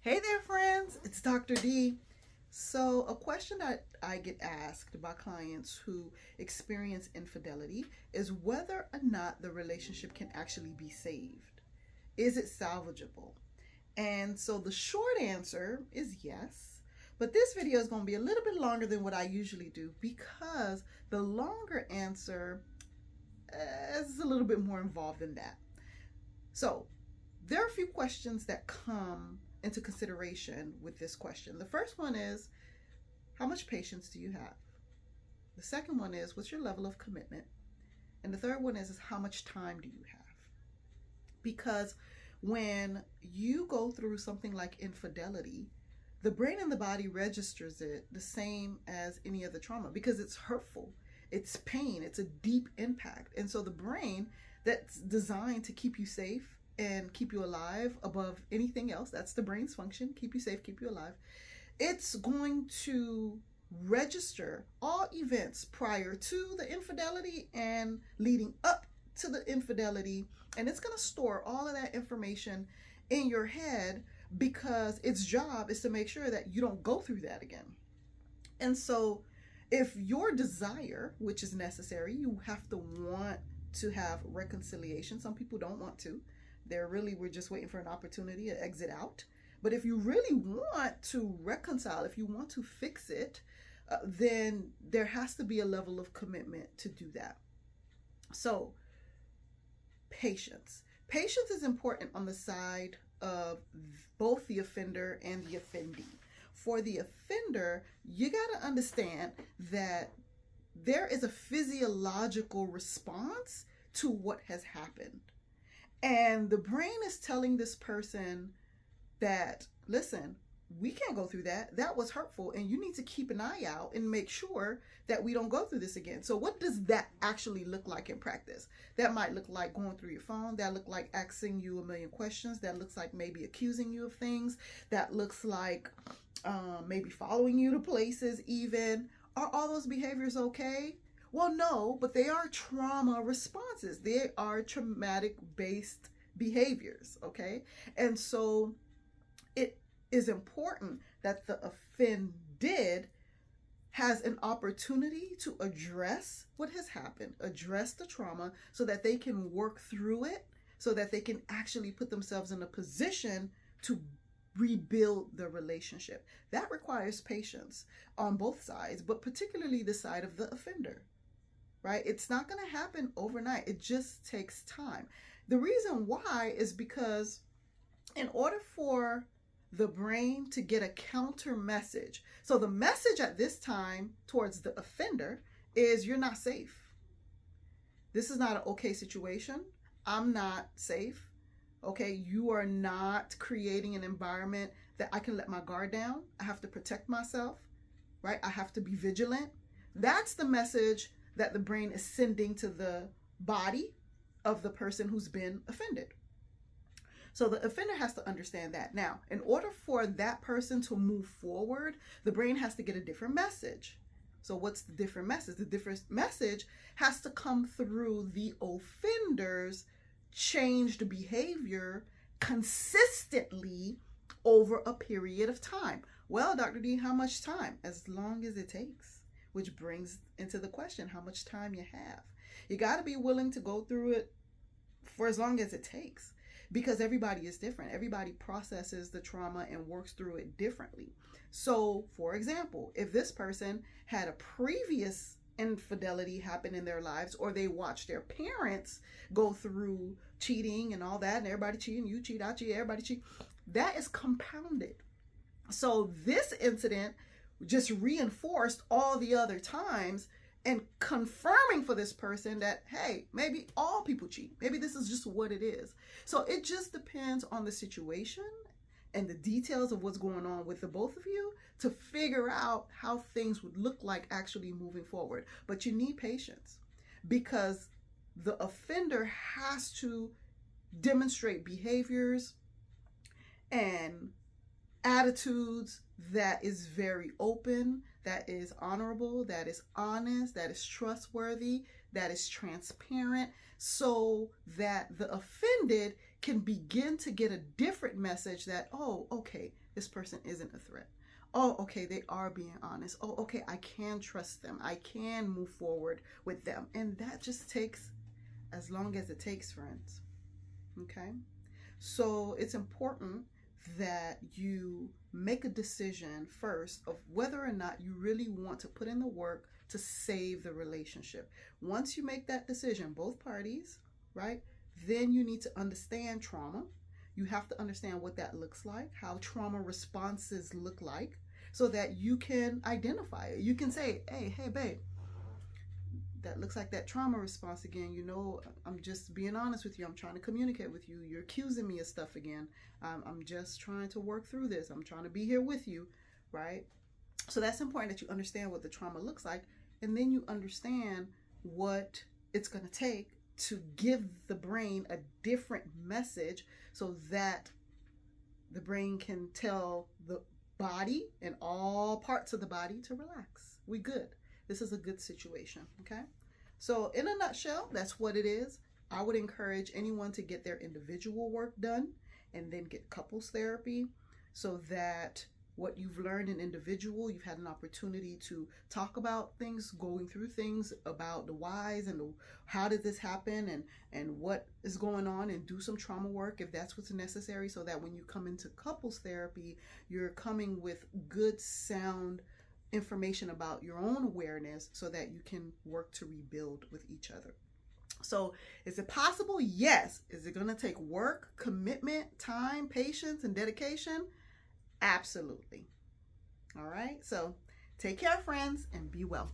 Hey there, friends. It's Dr. D. So, a question that I get asked by clients who experience infidelity is whether or not the relationship can actually be saved. Is it salvageable? And so, the short answer is yes. But this video is going to be a little bit longer than what I usually do because the longer answer is a little bit more involved than that. So, there are a few questions that come into consideration with this question. The first one is, how much patience do you have? The second one is, what's your level of commitment? And the third one is how much time do you have? Because when you go through something like infidelity, the brain and the body registers it the same as any other trauma because it's hurtful, it's pain, it's a deep impact. And so the brain that's designed to keep you safe and keep you alive above anything else, that's the brain's function, keep you safe, keep you alive, it's going to register all events prior to the infidelity and leading up to the infidelity, and it's going to store all of that information in your head because its job is to make sure that you don't go through that again. And so if your desire, which is necessary, you have to want to have reconciliation. Some people don't want to. We're just waiting for an opportunity to exit out. But if you really want to reconcile, if you want to fix it, then there has to be a level of commitment to do that. So, patience. Patience is important on the side of both the offender and the offendee. For the offender, you got to understand that there is a physiological response to what has happened. And the brain is telling this person that, listen, we can't go through that. That was hurtful, and you need to keep an eye out and make sure that we don't go through this again. So what does that actually look like in practice? That might look like going through your phone. That look like asking you a million questions. That looks like maybe accusing you of things. That looks like maybe following you to places even. Are all those behaviors okay? Well, no, but they are trauma responses. They are traumatic-based behaviors, okay? And so it is important that the offended has an opportunity to address what has happened, address the trauma so that they can work through it, so that they can actually put themselves in a position to rebuild the relationship. That requires patience on both sides, but particularly the side of the offender, right? It's not going to happen overnight. It just takes time. The reason why is because in order for the brain to get a counter message, so the message at this time towards the offender is, you're not safe. This is not an okay situation. I'm not safe. Okay, you are not creating an environment that I can let my guard down. I have to protect myself, right? I have to be vigilant. That's the message that the brain is sending to the body of the person who's been offended. So the offender has to understand that. Now, in order for that person to move forward, the brain has to get a different message. So what's the different message? The different message has to come through the offender's changed behavior consistently over a period of time. Well, Dr. D, how much time? As long as it takes, which brings into the question, how much time you have. You got to be willing to go through it for as long as it takes, because everybody is different. Everybody processes the trauma and works through it differently. So, for example, if this person had a previous infidelity happen in their lives, or they watched their parents go through cheating and all that, and everybody cheating, you cheat, I cheat, everybody cheat, that is compounded. So this incident just reinforced all the other times and confirming for this person that, hey, maybe all people cheat. Maybe this is just what it is. So it just depends on the situation and the details of what's going on with the both of you to figure out how things would look like actually moving forward. But you need patience because the offender has to demonstrate behaviors and attitudes that is very open, that is honorable, that is honest, that is trustworthy, that is transparent, so that the offended can begin to get a different message that, oh, okay, this person isn't a threat. Oh, okay, they are being honest. Oh, okay, I can trust them. I can move forward with them. And that just takes as long as it takes, friends. Okay? So it's important that you make a decision first of whether or not you really want to put in the work to save the relationship. Once you make that decision, both parties, right? Then you need to understand trauma. You have to understand what that looks like, how trauma responses look like, so that you can identify it. You can say, hey, babe, that looks like that trauma response again. You know, I'm just being honest with you. I'm trying to communicate with you. You're accusing me of stuff again. I'm just trying to work through this. I'm trying to be here with you, right? So that's important that you understand what the trauma looks like, and then you understand what it's going to take to give the brain a different message so that the brain can tell the body and all parts of the body to relax. We good. This is a good situation, okay? So in a nutshell, that's what it is. I would encourage anyone to get their individual work done and then get couples therapy so that what you've learned in individual, you've had an opportunity to talk about things, going through things about the whys and how did this happen and what is going on, and do some trauma work if that's what's necessary, so that when you come into couples therapy, you're coming with good, sound information about your own awareness so that you can work to rebuild with each other. So is it possible? Yes. Is it going to take work, commitment, time, patience, and dedication? Absolutely. All right. So take care, friends, and be well.